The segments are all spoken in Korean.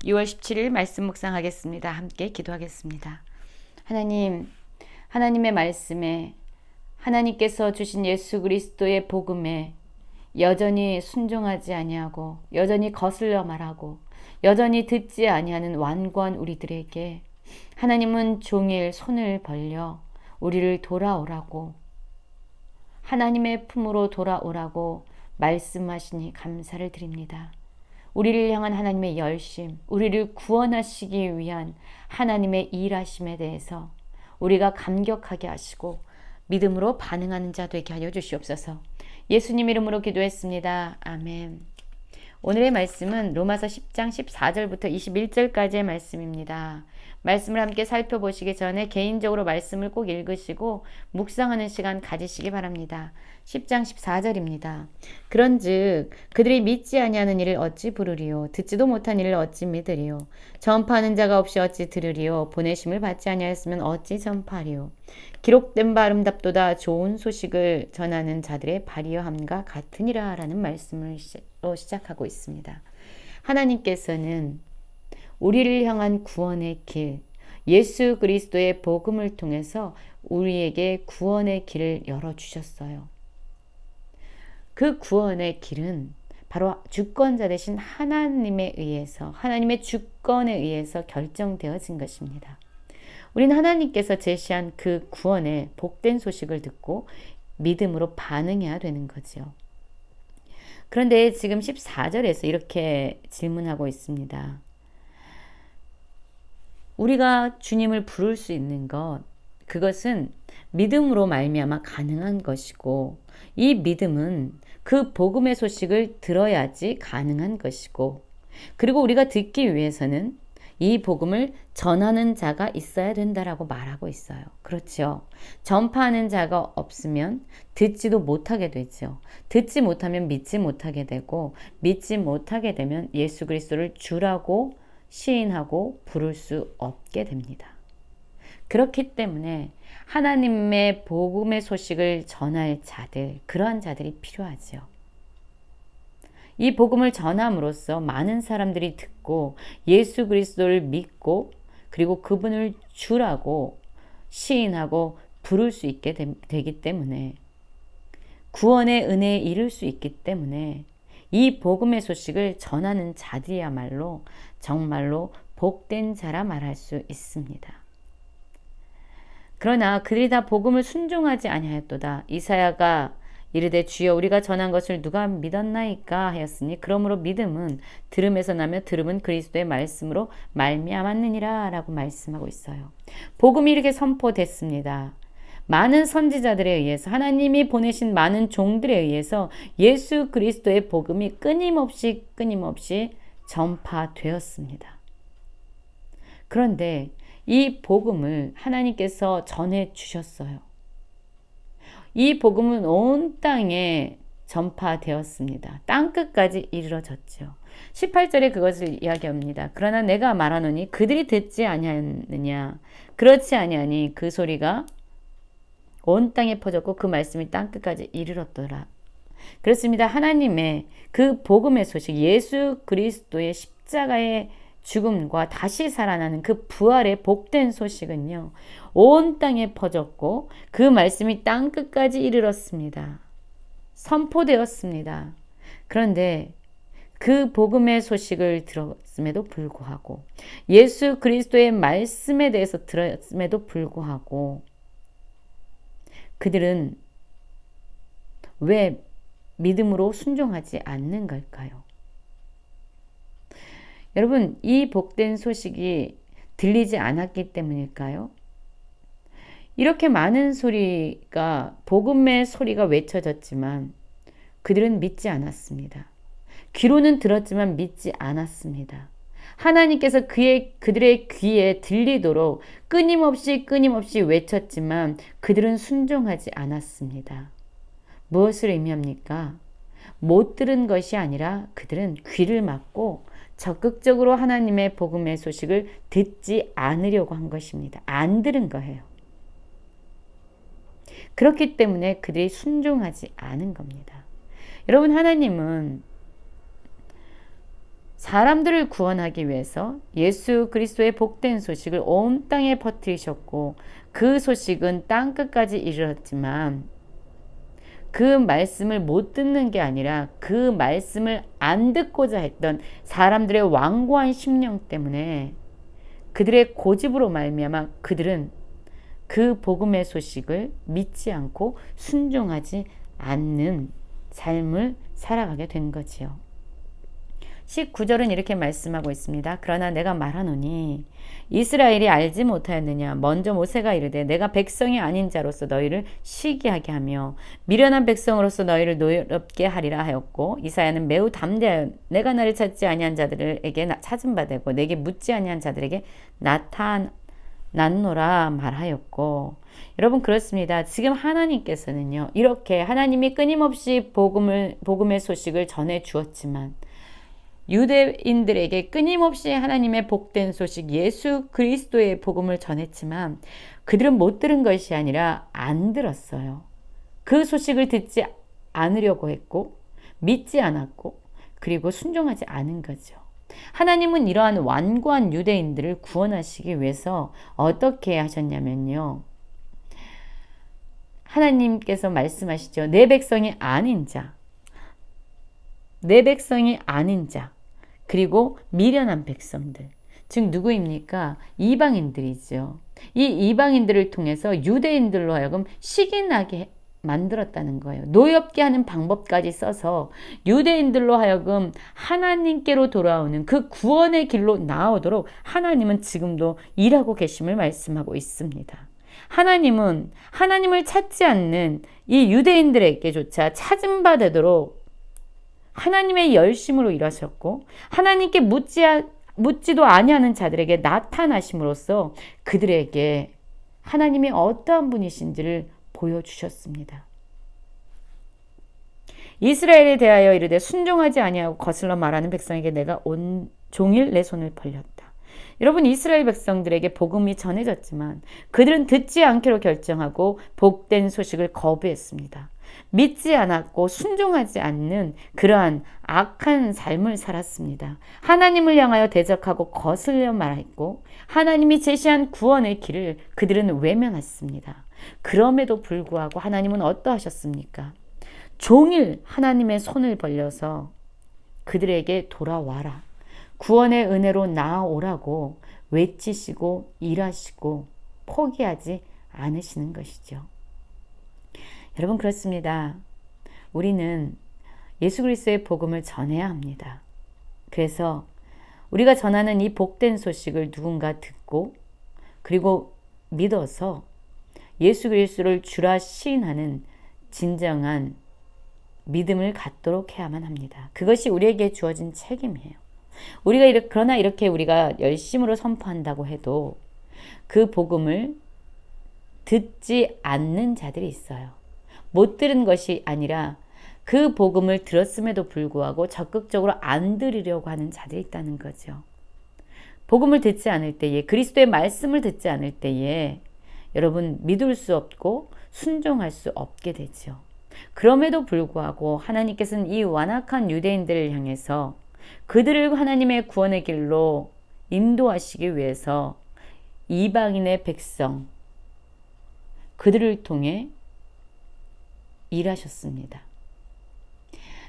6월 17일 말씀 묵상하겠습니다. 함께 기도하겠습니다. 하나님, 하나님의 말씀에 하나님께서 주신 예수 그리스도의 복음에 여전히 순종하지 아니하고 여전히 거슬려 말하고 여전히 듣지 아니하는 완고한 우리들에게 하나님은 종일 손을 벌려 우리를 돌아오라고 하나님의 품으로 돌아오라고 말씀하시니 감사를 드립니다. 우리를 향한 하나님의 열심, 우리를 구원하시기 위한 하나님의 일하심에 대해서 우리가 감격하게 하시고 믿음으로 반응하는 자 되게 하여 주시옵소서. 예수님 이름으로 기도했습니다. 아멘. 오늘의 말씀은 로마서 10장 14절부터 21절까지의 말씀입니다. 말씀을 함께 살펴보시기 전에 개인적으로 말씀을 꼭 읽으시고 묵상하는 시간 가지시기 바랍니다. 10장 14절입니다. 그런즉 그들이 믿지 아니하는 일을 어찌 부르리요 듣지도 못한 일을 어찌 믿으리요 전파하는 자가 없이 어찌 들으리요 보내심을 받지 아니하였으면 어찌 전파하리요 기록된 바 아름답도다 좋은 소식을 전하는 자들의 발이여함과 같으니라 라는 말씀으로 시작하고 있습니다. 하나님께서는 우리를 향한 구원의 길, 예수 그리스도의 복음을 통해서 우리에게 구원의 길을 열어주셨어요. 그 구원의 길은 바로 주권자 되신 하나님에 의해서, 하나님의 주권에 의해서 결정되어진 것입니다. 우리는 하나님께서 제시한 그 구원의 복된 소식을 듣고 믿음으로 반응해야 되는 거죠. 그런데 지금 14절에서 이렇게 질문하고 있습니다. 우리가 주님을 부를 수 있는 것, 그것은 믿음으로 말미암아 가능한 것이고 이 믿음은 그 복음의 소식을 들어야지 가능한 것이고 그리고 우리가 듣기 위해서는 이 복음을 전하는 자가 있어야 된다라고 말하고 있어요. 그렇죠. 전파하는 자가 없으면 듣지도 못하게 되죠. 듣지 못하면 믿지 못하게 되고 믿지 못하게 되면 예수 그리스도를 주라고 시인하고 부를 수 없게 됩니다. 그렇기 때문에 하나님의 복음의 소식을 전할 자들, 그러한 자들이 필요하죠. 이 복음을 전함으로써 많은 사람들이 듣고 예수 그리스도를 믿고 그리고 그분을 주라고 시인하고 부를 수 있게 되기 때문에 구원의 은혜에 이를 수 있기 때문에 이 복음의 소식을 전하는 자들이야말로 정말로 복된 자라 말할 수 있습니다. 그러나 그들이 다 복음을 순종하지 아니하였도다. 이사야가 이르되 주여 우리가 전한 것을 누가 믿었나이까 하였으니 그러므로 믿음은 들음에서 나며 들음은 그리스도의 말씀으로 말미암았느니라 라고 말씀하고 있어요. 복음이 이렇게 선포됐습니다. 많은 선지자들에 의해서 하나님이 보내신 많은 종들에 의해서 예수 그리스도의 복음이 끊임없이 전파되었습니다. 그런데 이 복음을 하나님께서 전해 주셨어요. 이 복음은 온 땅에 전파되었습니다. 땅끝까지 이르러졌죠. 18절에 그것을 이야기합니다. 그러나 내가 말하노니 그들이 듣지 아니하느냐 그렇지 아니하니 그 소리가 온 땅에 퍼졌고 그 말씀이 땅끝까지 이르렀더라. 그렇습니다. 하나님의 그 복음의 소식, 예수 그리스도의 십자가의 죽음과 다시 살아나는 그 부활의 복된 소식은요, 온 땅에 퍼졌고 그 말씀이 땅끝까지 이르렀습니다. 선포되었습니다. 그런데 그 복음의 소식을 들었음에도 불구하고 예수 그리스도의 말씀에 대해서 들었음에도 불구하고 그들은 왜 믿음으로 순종하지 않는 걸까요? 여러분, 이 복된 소식이 들리지 않았기 때문일까요? 이렇게 많은 소리가, 복음의 소리가 외쳐졌지만 그들은 믿지 않았습니다. 귀로는 들었지만 믿지 않았습니다. 하나님께서 그들의 귀에 들리도록 끊임없이 외쳤지만 그들은 순종하지 않았습니다. 무엇을 의미합니까? 못 들은 것이 아니라 그들은 귀를 막고 적극적으로 하나님의 복음의 소식을 듣지 않으려고 한 것입니다. 안 들은 거예요. 그렇기 때문에 그들이 순종하지 않은 겁니다. 여러분, 하나님은 사람들을 구원하기 위해서 예수 그리스도의 복된 소식을 온 땅에 퍼뜨리셨고 그 소식은 땅끝까지 이르렀지만 그 말씀을 못 듣는 게 아니라 그 말씀을 안 듣고자 했던 사람들의 완고한 심령 때문에 그들의 고집으로 말미암아 그들은 그 복음의 소식을 믿지 않고 순종하지 않는 삶을 살아가게 된 거지요. 19절은 이렇게 말씀하고 있습니다. 그러나 내가 말하노니 이스라엘이 알지 못하였느냐. 먼저 모세가 이르되 내가 백성이 아닌 자로서 너희를 시기하게 하며 미련한 백성으로서 너희를 노엽게 하리라 하였고 이사야는 매우 담대하여 내가 나를 찾지 아니한 자들에게 찾은 바 되고 내게 묻지 아니한 자들에게 나타났노라 말하였고, 여러분 그렇습니다. 지금 하나님께서는요 이렇게 하나님이 끊임없이 복음의 소식을 전해 주었지만 유대인들에게 끊임없이 하나님의 복된 소식 예수 그리스도의 복음을 전했지만 그들은 못 들은 것이 아니라 안 들었어요. 그 소식을 듣지 않으려고 했고 믿지 않았고 그리고 순종하지 않은 거죠. 하나님은 이러한 완고한 유대인들을 구원하시기 위해서 어떻게 하셨냐면요. 하나님께서 말씀하시죠. 내 백성이 아닌 자, 그리고 미련한 백성들, 즉 누구입니까? 이방인들이죠. 이 이방인들을 통해서 유대인들로 하여금 시기 나게 만들었다는 거예요. 노엽게 하는 방법까지 써서 유대인들로 하여금 하나님께로 돌아오는 그 구원의 길로 나오도록 하나님은 지금도 일하고 계심을 말씀하고 있습니다. 하나님은 하나님을 찾지 않는 이 유대인들에게조차 찾은 바 되도록 하나님의 열심으로 일하셨고 하나님께 묻지도 아니하는 자들에게 나타나심으로써 그들에게 하나님이 어떠한 분이신지를 보여주셨습니다. 이스라엘에 대하여 이르되 순종하지 아니하고 거슬러 말하는 백성에게 내가 온 종일 내 손을 벌렸다. 여러분 이스라엘 백성들에게 복음이 전해졌지만 그들은 듣지 않기로 결정하고 복된 소식을 거부했습니다. 믿지 않았고 순종하지 않는 그러한 악한 삶을 살았습니다. 하나님을 향하여 대적하고 거슬려 말했고 하나님이 제시한 구원의 길을 그들은 외면했습니다. 그럼에도 불구하고 하나님은 어떠하셨습니까? 종일 하나님의 손을 벌려서 그들에게 돌아와라, 구원의 은혜로 나아오라고 외치시고 일하시고 포기하지 않으시는 것이죠. 여러분 그렇습니다. 우리는 예수 그리스도의 복음을 전해야 합니다. 그래서 우리가 전하는 이 복된 소식을 누군가 듣고 그리고 믿어서 예수 그리스도를 주라 시인하는 진정한 믿음을 갖도록 해야만 합니다. 그것이 우리에게 주어진 책임이에요. 그러나 이렇게 우리가 열심으로 선포한다고 해도 그 복음을 듣지 않는 자들이 있어요. 못 들은 것이 아니라 그 복음을 들었음에도 불구하고 적극적으로 안 들으려고 하는 자들이 있다는 거죠. 복음을 듣지 않을 때에, 그리스도의 말씀을 듣지 않을 때에 여러분 믿을 수 없고 순종할 수 없게 되죠. 그럼에도 불구하고 하나님께서는 이 완악한 유대인들을 향해서 그들을 하나님의 구원의 길로 인도하시기 위해서 이방인의 백성, 그들을 통해 일하셨습니다.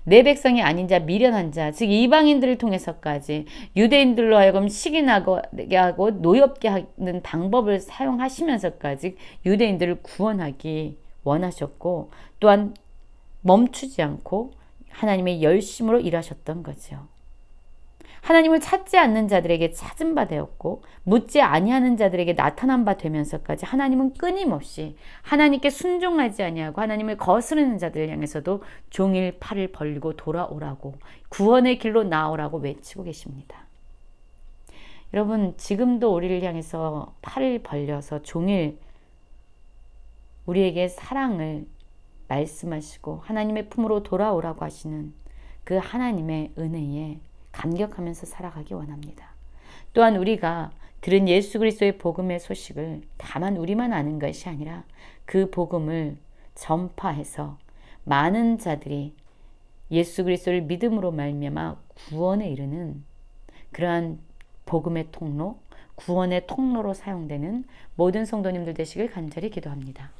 내 백성이 아닌 자, 미련한 자, 즉 이방인들을 통해서까지 유대인들로 하여금 시기나게 하고 노엽게 하는 방법을 사용하시면서까지 유대인들을 구원하기 원하셨고 또한 멈추지 않고 하나님의 열심으로 일하셨던 거죠. 하나님을 찾지 않는 자들에게 찾은 바 되었고 묻지 아니하는 자들에게 나타난 바 되면서까지 하나님은 끊임없이 하나님께 순종하지 아니하고 하나님을 거스르는 자들을 향해서도 종일 팔을 벌리고 돌아오라고, 구원의 길로 나오라고 외치고 계십니다. 여러분 지금도 우리를 향해서 팔을 벌려서 종일 우리에게 사랑을 말씀하시고 하나님의 품으로 돌아오라고 하시는 그 하나님의 은혜에 감격하면서 살아가기 원합니다. 또한 우리가 들은 예수 그리스도의 복음의 소식을 다만 우리만 아는 것이 아니라 그 복음을 전파해서 많은 자들이 예수 그리스도를 믿음으로 말미암아 구원에 이르는 그러한 복음의 통로, 구원의 통로로 사용되는 모든 성도님들 되시길 간절히 기도합니다.